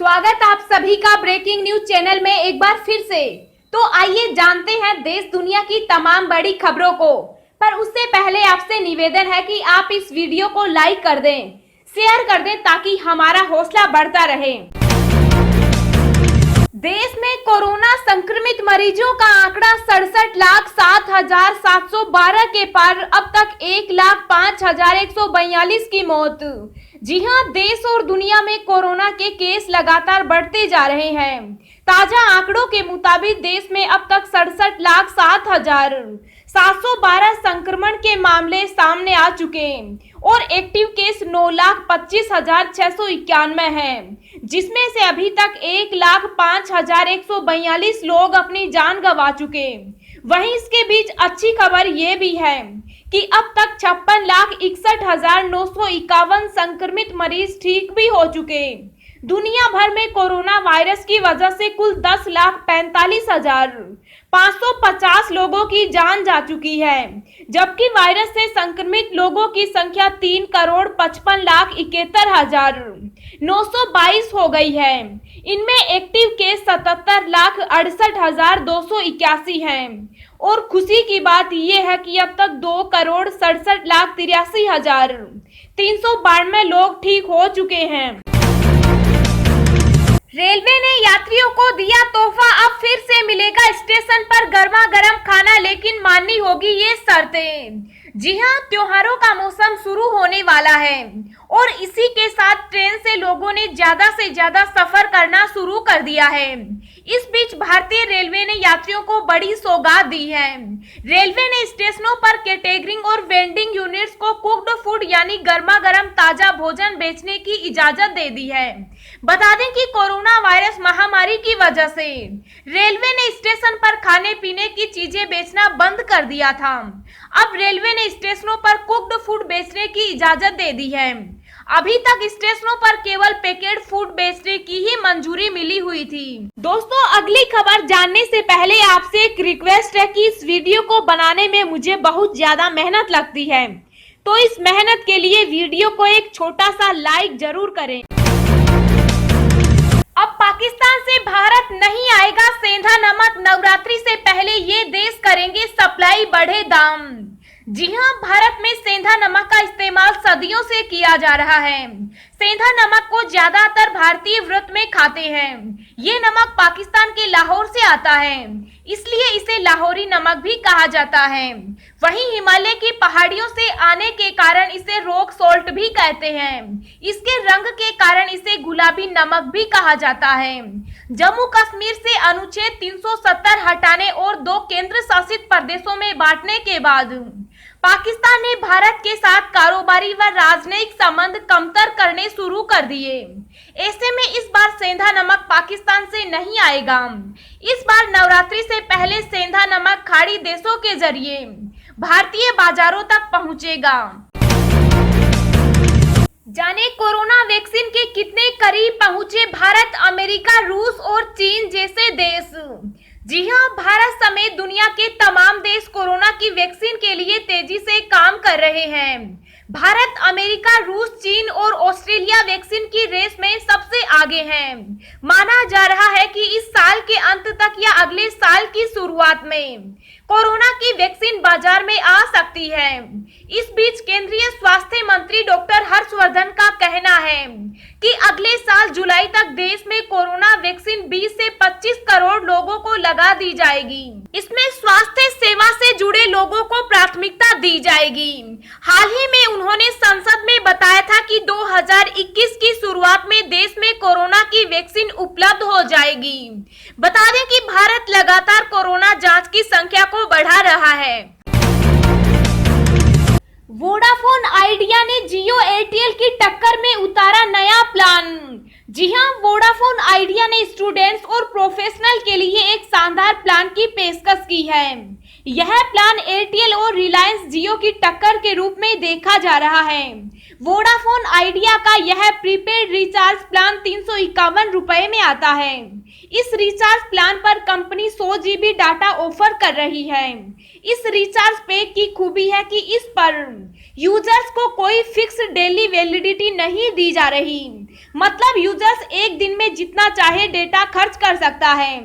स्वागत आप सभी का ब्रेकिंग न्यूज चैनल में एक बार फिर से। तो आइए जानते हैं देश दुनिया की तमाम बड़ी खबरों को। पर उससे पहले आपसे निवेदन है कि आप इस वीडियो को लाइक कर दें, शेयर कर दें ताकि हमारा हौसला बढ़ता रहे। देश में कोरोना संक्रमित मरीजों का आंकड़ा 67,07,712 के पार। अब तक 1,05,142 की मौत। जी हां, देश और दुनिया में कोरोना के केस लगातार बढ़ते जा रहे हैं। ताजा आंकड़ों के मुताबिक देश में अब तक 67,07,712 संक्रमण के मामले सामने आ चुके और एक्टिव केस 9,25,691 हैं, जिसमें से अभी तक 1,05,142 लोग अपनी जान गंवा चुके। वहीं इसके बीच अच्छी खबर ये भी है कि अब तक 56,61,951 संक्रमित मरीज ठीक भी हो चुके। दुनिया भर में कोरोना वायरस की वजह से कुल 10,45,550 लोगों की जान जा चुकी है, जबकि वायरस से संक्रमित लोगों की संख्या 3,55,71,922 हो गई है। इनमें एक्टिव केस 77,68,281 हैं और खुशी की बात यह है कि अब तक 2,67,83,392 लोग ठीक हो चुके हैं। रेलवे ने यात्रियों को दिया तोहफा, अब फिर से मिलेगा स्टेशन पर गर्मा गर्म खाना, लेकिन माननी होगी ये शर्तें। जी हां, त्योहारों का मौसम शुरू होने वाला है और इसी के साथ ट्रेन से लोगों ने ज्यादा से ज्यादा सफर करना शुरू कर दिया है। इस बीच भारतीय रेलवे ने यात्रियों को बड़ी सौगात दी है। रेलवे ने स्टेशनों पर कैटरिंग और वेंडिंग यूनिट्स को कुक्ड फूड यानी गर्मा गर्म ताजा भोजन बेचने की इजाजत दे दी है। बता दें कि कोरोना वायरस महामारी की वजह से रेलवे ने स्टेशन पर खाने पीने की चीजें बेचना बंद कर दिया था। अब रेलवे ने स्टेशनों पर कुक्ड फूड बेचने की इजाजत दे दी है। अभी तक स्टेशनों पर केवल पैकेट फूड बेचने की ही मंजूरी मिली हुई थी। दोस्तों, अगली खबर जानने से पहले आपसे एक रिक्वेस्ट है कि इस वीडियो को बनाने में मुझे बहुत ज्यादा मेहनत लगती है, तो इस मेहनत के लिए वीडियो को एक छोटा सा लाइक जरूर करें। अब पाकिस्तान से भारत नहीं आएगा सेंधा नमक, नवरात्रि से पहले ये देश करेंगे सप्लाई, बढ़े दाम। जी हां, भारत में सेंधा नमक का इस्तेमाल सदियों से किया जा रहा है। सेंधा नमक को ज्यादातर भारतीय व्रत में खाते हैं। ये नमक पाकिस्तान के लाहौर से आता है, इसलिए इसे लाहौरी नमक भी कहा जाता है। वहीं हिमालय की पहाड़ियों से आने के कारण इसे रॉक सॉल्ट भी कहते हैं। इसके रंग के कारण इसे गुलाबी नमक भी कहा जाता है। जम्मू कश्मीर से अनुच्छेद 370 हटाने और 2 केंद्र शासित प्रदेशों में बांटने के बाद पाकिस्तान ने भारत के साथ कारोबारी व राजनयिक संबंध कमतर करने शुरू कर दिए। ऐसे में इस बार सेंधा नमक पाकिस्तान से नहीं आएगा। इस बार नवरात्रि से पहले सेंधा नमक खाड़ी देशों के जरिए भारतीय बाजारों तक पहुंचेगा। जाने कोरोना वैक्सीन के कितने करीब पहुंचे भारत, अमेरिका, रूस और चीन जैसे देश। जी हां, भारत समेत दुनिया के तमाम देश कोरोना की वैक्सीन के लिए तेजी से काम कर रहे हैं। भारत, अमेरिका, रूस, चीन और ऑस्ट्रेलिया वैक्सीन की रेस में सबसे आगे हैं। माना जा रहा है कि इस साल के अंत तक या अगले साल की शुरुआत में कोरोना की वैक्सीन बाजार में आ सकती है। इस बीच केंद्रीय स्वास्थ्य मंत्री डॉक्टर हर्षवर्धन का कहना है कि अगले साल जुलाई तक देश में कोरोना वैक्सीन 20 से 25 करोड़ लोगों को लगा दी जाएगी। इसमें स्वास्थ्य सेवा से जुड़े लोगों को प्राथमिकता दी जाएगी। हाल ही में उन्होंने संसद में बताया था कि 2021 की शुरुआत में देश में कोरोना की वैक्सीन उपलब्ध हो जाएगी। बता दें कि भारत लगातार कोरोना जांच की संख्या को बढ़ा रहा है। वोडाफोन आइडिया ने जियो एयरटेल की टक्कर में उतारा नया प्लान। जी हां, वोडाफोन आइडिया ने स्टूडेंट्स और प्रोफेशनल के लिए एक शानदार प्लान की पेशकश की है। यह प्लान एयरटेल और रिलायंस जियो की टक्कर के रूप में देखा जा रहा है। वोडाफोन आइडिया का यह प्रीपेड रिचार्ज प्लान 351 रुपए में आता है। इस रिचार्ज प्लान पर कंपनी 100 GB डाटा ऑफर कर रही है। इस रिचार्ज पैक की खूबी है कि इस पर यूजर्स को कोई फिक्स डेली वैलिडिटी नहीं दी जा रही, मतलब यूजर्स एक दिन में जितना चाहे डेटा खर्च कर सकता है।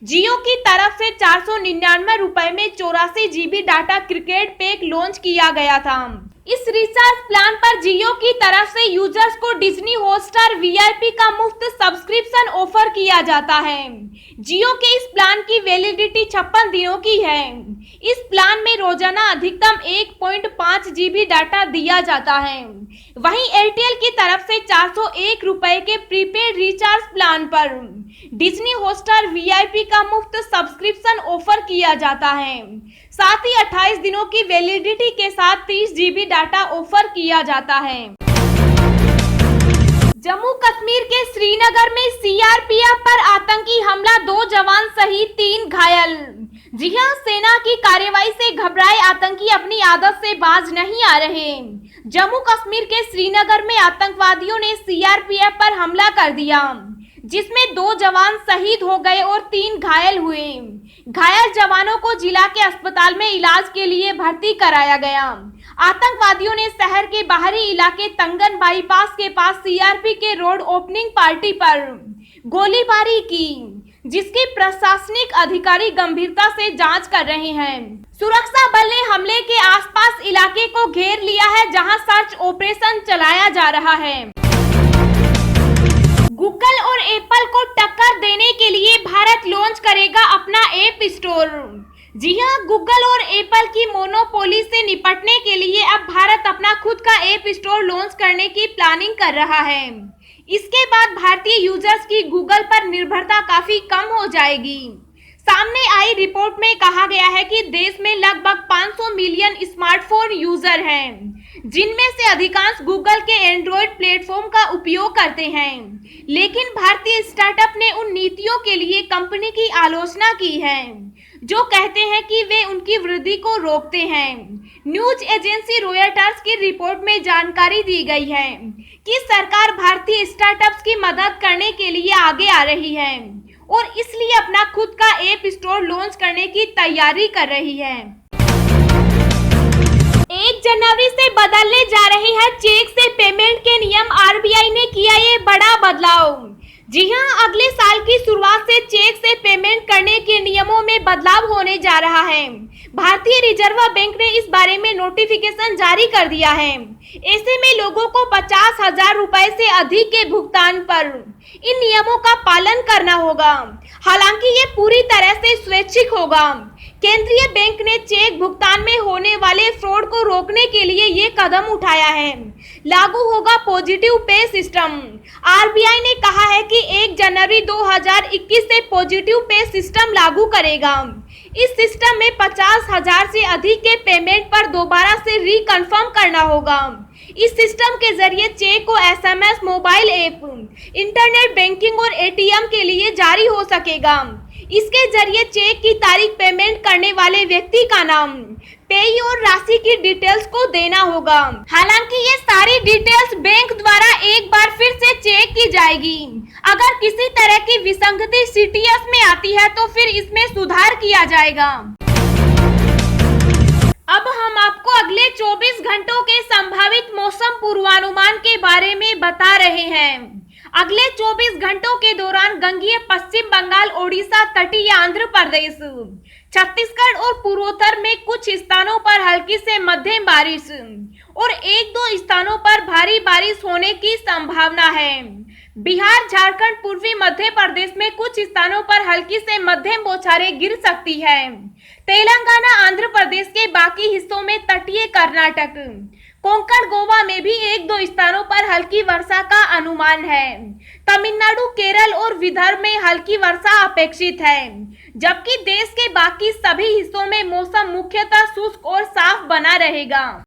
जियो की तरफ से 499 रुपए में 84 GB data cricket pack launch किया गया था। इस रिचार्ज प्लान पर जियो की तरफ से यूजर्स को डिज्नी हॉटस्टार VIP का मुफ्त सब्सक्रिप्शन ऑफर किया जाता है। जियो के इस प्लान की वैलिडिटी 56 दिनों की है। इस प्लान में रोजाना अधिकतम 1.5 GB डाटा दिया जाता है। वहीं एयरटेल की तरफ से 401 रुपए के प्रीपेड रिचार्ज प्लान पर डिज्नी हॉटस्टार VIP का मुफ्त सब्सक्रिप्शन ऑफर किया जाता है। साथ ही 28 दिनों की वैलिडिटी के साथ 30 GB डाटा ऑफर किया जाता है। जम्मू कश्मीर के श्रीनगर में CRPF पर आतंकी हमला, 2 जवान शहीद 3 घायल। जी हां, सेना की कार्रवाई से घबराए आतंकी अपनी आदत से बाज नहीं आ रहे। जम्मू कश्मीर के श्रीनगर में आतंकवादियों ने CRPF पर हमला कर दिया, जिसमें 2 जवान शहीद हो गए और 3 घायल हुए। घायल जवानों को जिला के अस्पताल में इलाज के लिए भर्ती कराया गया। आतंकवादियों ने शहर के बाहरी इलाके तंगन बाईपास के पास CRP के रोड ओपनिंग पार्टी पर गोलीबारी की, जिसकी प्रशासनिक अधिकारी गंभीरता से जांच कर रहे हैं। सुरक्षा बल ने हमले के आसपास इलाके को घेर लिया है, जहां सर्च ऑपरेशन चलाया जा रहा है। गूगल और एप्पल को टक्कर देने के लिए भारत लॉन्च करेगा अपना ऐप स्टोर। जी हां, गूगल और एप्पल की मोनोपोली से निपटने के लिए अब भारत अपना खुद का ऐप स्टोर लॉन्च करने की प्लानिंग कर रहा है। इसके बाद भारतीय यूजर्स की गूगल पर निर्भरता काफी कम हो जाएगी। सामने आई रिपोर्ट में कहा गया है कि देश में लगभग 500 मिलियन स्मार्टफोन यूजर हैं, जिनमें से अधिकांश गूगल के एंड्रॉयड प्लेटफॉर्म का उपयोग करते हैं। लेकिन भारतीय स्टार्टअप ने उन नीतियों के लिए कंपनी की आलोचना की है जो कहते हैं कि वे उनकी वृद्धि को रोकते हैं। न्यूज एजेंसी रॉयटर्स की रिपोर्ट में जानकारी दी गई है कि सरकार भारतीय स्टार्टअप्स की मदद करने के लिए आगे आ रही है और इसलिए अपना खुद का ऐप स्टोर लॉन्च करने की तैयारी कर रही है। 1 जनवरी से बदलने जा रहे हैं चेक से पेमेंट के नियम। RBI ने किया ये बड़ा बदलाव। जी हां, अगले साल की शुरुआत से चेक से पेमेंट करने के नियमों में बदलाव होने जा रहा है। भारतीय रिजर्व बैंक ने इस बारे में नोटिफिकेशन जारी कर दिया है। ऐसे में लोगों को 50,000 रुपए से अधिक के भुगतान पर इन नियमों का पालन करना होगा। हालांकि ये पूरी तरह से स्वैच्छिक होगा। केंद्रीय बैंक ने चेक भुगतान में होने वाले फ्रॉड को रोकने के लिए ये कदम उठाया है। लागू होगा पॉजिटिव पे सिस्टम। RBI ने कहा है कि 1 जनवरी 2021 से पॉजिटिव पे सिस्टम लागू करेगा। इस सिस्टम में 50,000 से अधिक के पेमेंट पर दोबारा से रिकन्फर्म करना होगा। इस सिस्टम के जरिए चेक को SMS, mobile app, internet banking और ATM के लिए जारी हो सकेगा। इसके जरिए चेक की तारीख, पेमेंट करने वाले व्यक्ति का नाम, पेई और राशि की डिटेल्स को देना होगा। हालांकि ये सारी डिटेल्स बैंक द्वारा एक बार फिर से चेक की जाएगी। अगर किसी तरह की विसंगति CTS में आती है तो फिर इसमें सुधार किया जाएगा। अब हम आपको अगले 24 घंटों के संभावित मौसम पूर्वानुमान के बारे में बता रहे हैं। अगले 24 घंटों के दौरान गंगीय पश्चिम बंगाल, ओडिशा, तटीय आंध्र प्रदेश, छत्तीसगढ़ और पूर्वोत्तर में कुछ स्थानों पर हल्की से मध्यम बारिश और 1-2 स्थानों पर भारी बारिश होने की संभावना है। बिहार, झारखंड, पूर्वी मध्य प्रदेश में कुछ स्थानों पर हल्की से मध्यम बौछारें गिर सकती है। तेलंगाना, आंध्र प्रदेश के बाकी हिस्सों में, तटीय कर्नाटक, कोंकण, गोवा में भी 1-2 स्थानों पर हल्की वर्षा का अनुमान है। तमिलनाडु, केरल और विदर्भ में हल्की वर्षा अपेक्षित है, जबकि देश के बाकी सभी हिस्सों में मौसम मुख्यतः शुष्क और साफ बना रहेगा।